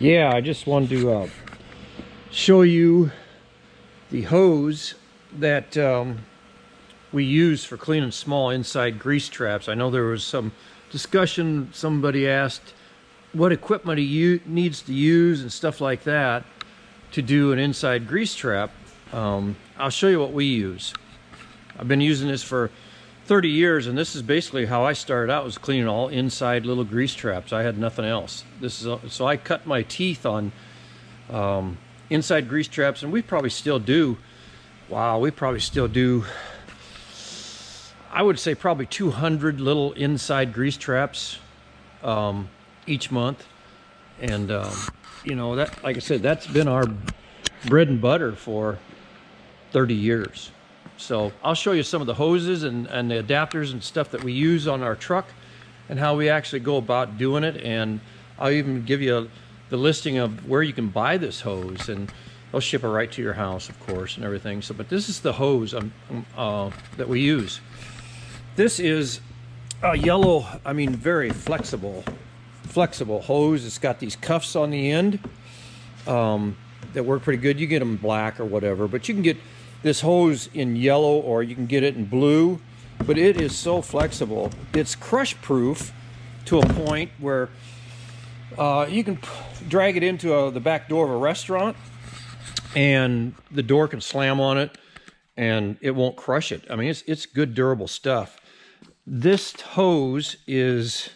Yeah, I just wanted to show you the hose that we use for cleaning small inside grease traps. I know there was some discussion, somebody asked what equipment he needs to use and stuff like that to do an inside grease trap. I'll show you what we use. I've been using this for 30 years, and this is basically how I started out, was cleaning all inside little grease traps. I had nothing else. So I cut my teeth on inside grease traps, and we probably still do. Wow, we probably still do, I would say probably 200 little inside grease traps each month. And you know, that, like I said, that's been our bread and butter for 30 years. So I'll show you some of the hoses and the adapters and stuff that we use on our truck and how we actually go about doing it. And I'll even give you the listing of where you can buy this hose, and they'll ship it right to your house, of course, and everything. So, but this is the hose that we use. This is a yellow, I mean, very flexible hose. It's got these cuffs on the end that work pretty good. You get them black or whatever, but you can get this hose in yellow or you can get it in blue, but it is so flexible. It's crush proof to a point where you can drag it into the back door of a restaurant and the door can slam on it and it won't crush it. I mean, it's good durable stuff. This hose is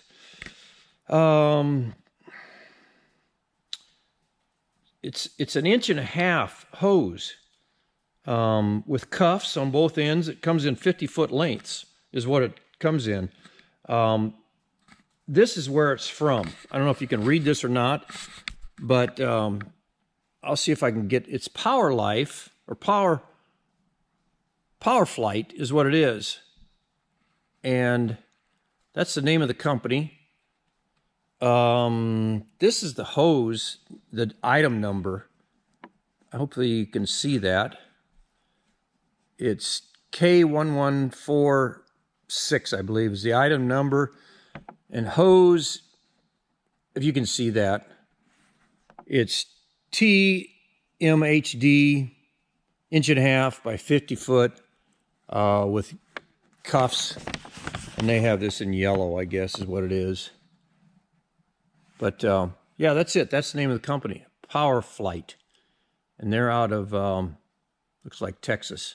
it's an 1.5 inch hose with cuffs on both ends. It comes in 50-foot lengths is what it comes in. This is where it's from. I don't know if you can read this or not, but I'll see if I can get, it's Power Life or Power Flight is what it is. And that's the name of the company. This is the hose, the item number. Hopefully you can see that. It's K1146, I believe, is the item number. And hose, if you can see that, it's TMHD 1.5 inch by 50 foot with cuffs. And they have this in yellow, I guess, is what it is. But yeah, that's it. That's the name of the company, Power Flight. And they're out of, looks like Texas.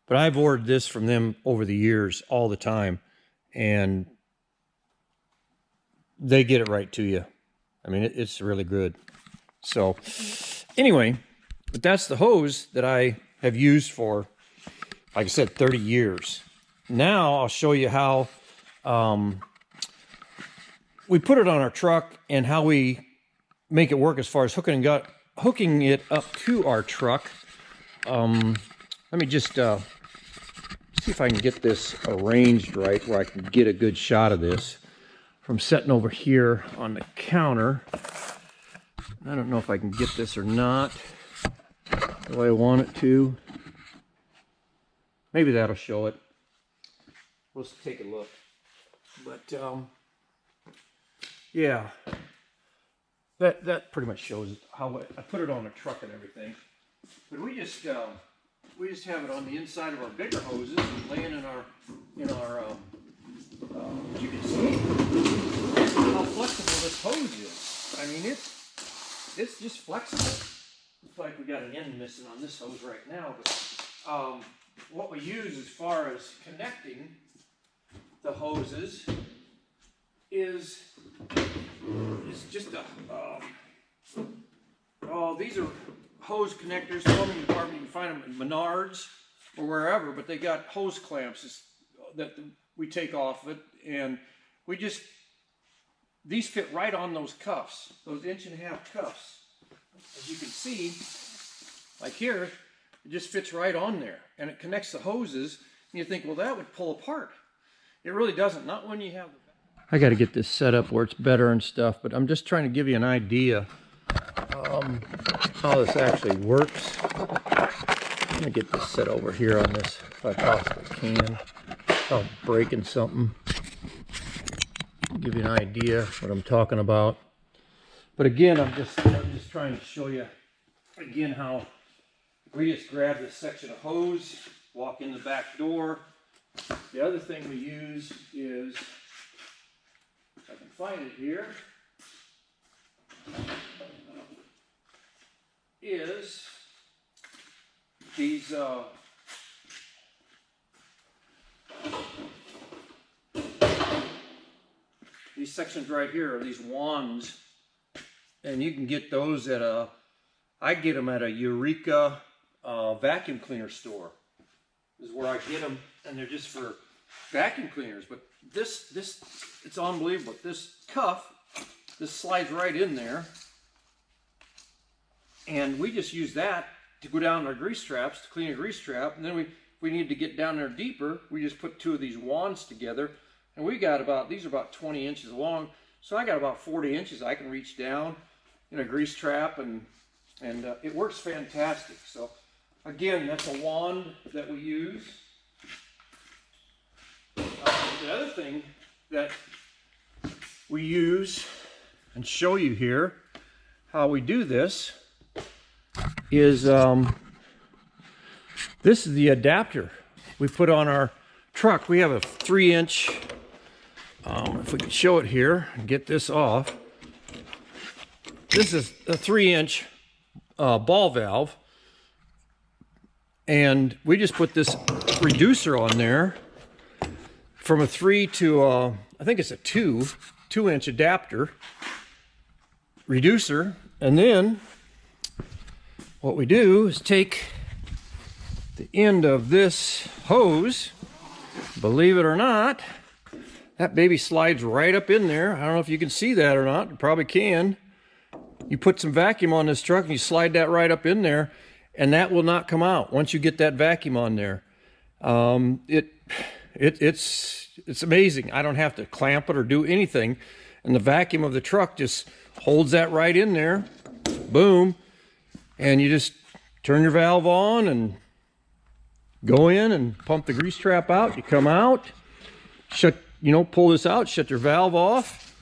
But I've ordered this from them over the years, all the time. And they get it right to you. I mean, it's really good. So anyway, but that's the hose that I have used for, like I said, 30 years. Now I'll show you how we put it on our truck and how we make it work as far as hooking it up to our truck. Let me just see if I can get this arranged right where I can get a good shot of this from sitting over here on the counter. I don't know if I can get this or not the way I want it to. Maybe that'll show it. Let's take a look. But yeah, that pretty much shows how I put it on the truck and everything. But we just have it on the inside of our bigger hoses and laying in our you can see how flexible this hose is. I mean, it's just flexible. Looks like we got an end missing on this hose right now. But what we use as far as connecting the hoses is just a these are hose connectors, plumbing department. You can find them in Menards or wherever, but they got hose clamps that we take off of it, and these fit right on those cuffs, those 1.5 inch cuffs. As you can see, like here, it just fits right on there, and it connects the hoses. And you think, well, that would pull apart. It really doesn't. Not when you have. I got to get this set up where it's better and stuff, but I'm just trying to give you an idea how this actually works. I'm gonna get this set over here on this if I possibly can. Without breaking something. Give you an idea what I'm talking about. But again, I'm just trying to show you again how we just grab this section of hose, walk in the back door. The other thing we use is, if I can find it here, is these sections right here are these wands, and you can get those at I get them at a Eureka vacuum cleaner store. This is where I get them, and they're just for vacuum cleaners. But this it's unbelievable. This cuff, this slides right in there, and we just use that to go down our grease traps, to clean a grease trap. And then if we need to get down there deeper, we just put two of these wands together, and we got these are about 20 inches long, so I got about 40 inches I can reach down in a grease trap, and it works fantastic. So again, that's a wand that we use. The other thing that we use and show you here how we do this is this is the adapter we put on our truck. We have a 3-inch, if we can show it here and get this off, this is a 3-inch ball valve, and we just put this reducer on there from a 3 to I think it's a 2-inch adapter reducer. And then what we do is take the end of this hose, believe it or not, that baby slides right up in there. I don't know if you can see that or not. You probably can. You put some vacuum on this truck and you slide that right up in there, and that will not come out once you get that vacuum on there. It's amazing. I don't have to clamp it or do anything, and the vacuum of the truck just holds that right in there. Boom. And you just turn your valve on and go in and pump the grease trap out. You come out, pull this out, shut your valve off,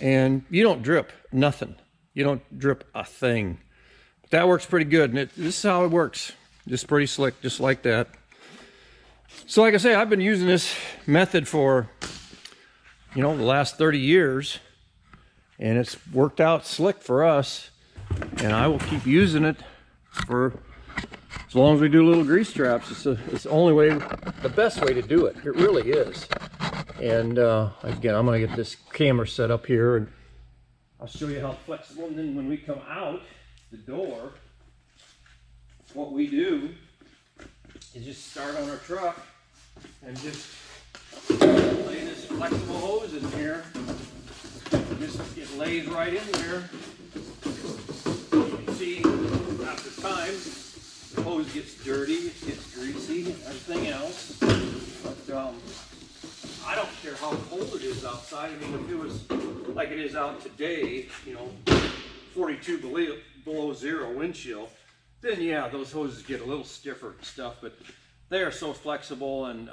and you don't drip nothing. You don't drip a thing. But that works pretty good, and this is how it works. Just pretty slick, just like that. So like I say, I've been using this method for, the last 30 years, and it's worked out slick for us, and I will keep using it for as long as we do little grease traps. It's the only way, the best way to do it. It really is. And again, I'm going to get this camera set up here, and I'll show you how flexible. And then when we come out the door, what we do is just start on our truck and just lay this flexible hose in here. It lays right in there. You can see after time, the hose gets dirty, it gets greasy, everything else. But I don't care how cold it is outside. I mean, if it was like it is out today, 42 below zero wind chill, then yeah, those hoses get a little stiffer and stuff, but they are so flexible, and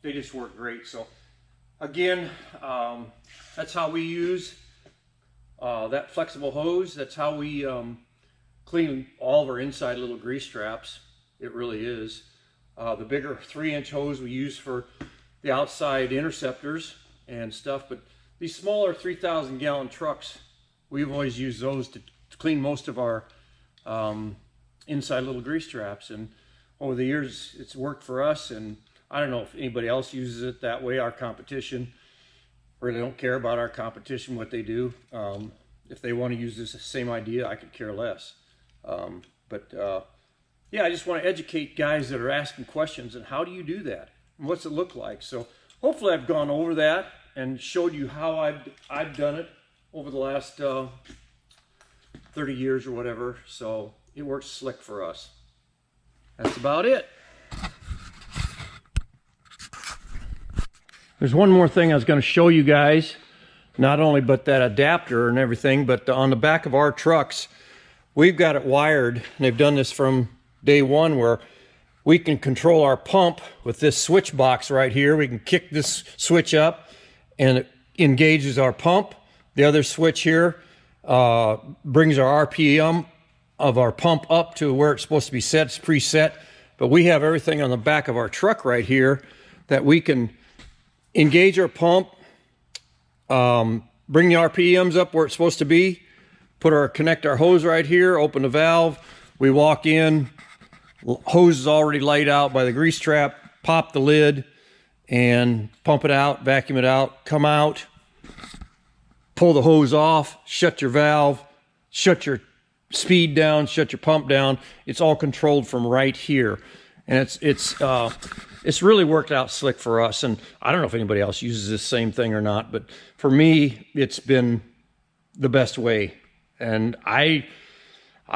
they just work great. So again, that's how we use that flexible hose. That's how we clean all of our inside little grease traps. It really is. The bigger 3-inch hose we use for the outside interceptors and stuff, but these smaller 3,000 gallon trucks, we've always used those to clean most of our inside little grease traps. And over the years, it's worked for us, and I don't know if anybody else uses it that way. Our competition really don't care about our competition, what they do. If they want to use this same idea, I could care less. Yeah, I just want to educate guys that are asking questions, and how do you do that? And what's it look like? So hopefully I've gone over that and showed you how I've done it over the last 30 years or whatever. So it works slick for us. That's about it. There's one more thing I was going to show you guys. Not only but that adapter and everything, but on the back of our trucks, we've got it wired, and they've done this from day one, where we can control our pump with this switch box right here. We can kick this switch up and it engages our pump. The other switch here brings our RPM of our pump up to where it's supposed to be set. It's preset, but we have everything on the back of our truck right here that we can engage our pump, bring the RPMs up where it's supposed to be, connect our hose right here, open the valve, we walk in, hose is already laid out by the grease trap, pop the lid and pump it out, vacuum it out, come out, pull the hose off, shut your valve, shut your speed down, shut your pump down. It's all controlled from right here. And it's really worked out slick for us. And I don't know if anybody else uses this same thing or not, but for me, it's been the best way. And I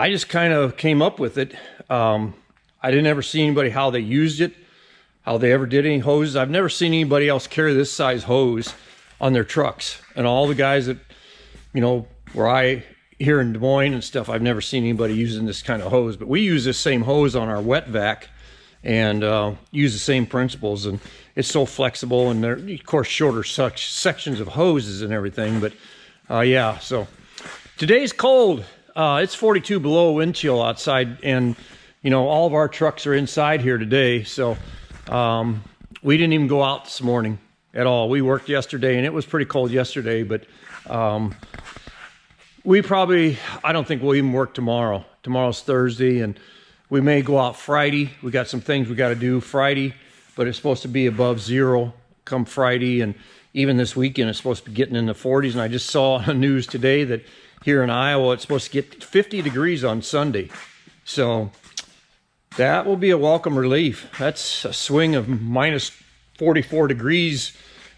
just kind of came up with it. I didn't ever see anybody how they used it, how they ever did any hoses. I've never seen anybody else carry this size hose on their trucks. And all the guys that, you know, here in Des Moines and stuff, I've never seen anybody using this kind of hose. But we use this same hose on our wet vac and use the same principles. And it's so flexible, and they're, of course, shorter sections of hoses and everything. But yeah, so today's cold. It's 42 below wind chill outside, and you know, all of our trucks are inside here today. So we didn't even go out this morning at all. We worked yesterday, and it was pretty cold yesterday, but I don't think we'll even work tomorrow. Tomorrow's Thursday, and we may go out Friday. We got some things we got to do Friday, but it's supposed to be above zero come Friday, and even this weekend it's supposed to be getting in the 40s. And I just saw on the news today that here in Iowa it's supposed to get 50 degrees on Sunday. So that will be a welcome relief. That's a swing of minus 44 degrees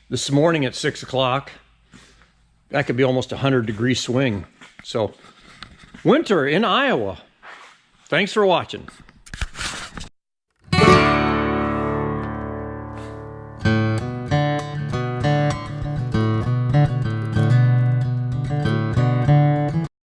this morning at 6 o'clock. That could be almost a 100-degree swing. So winter in Iowa. Thanks for watching.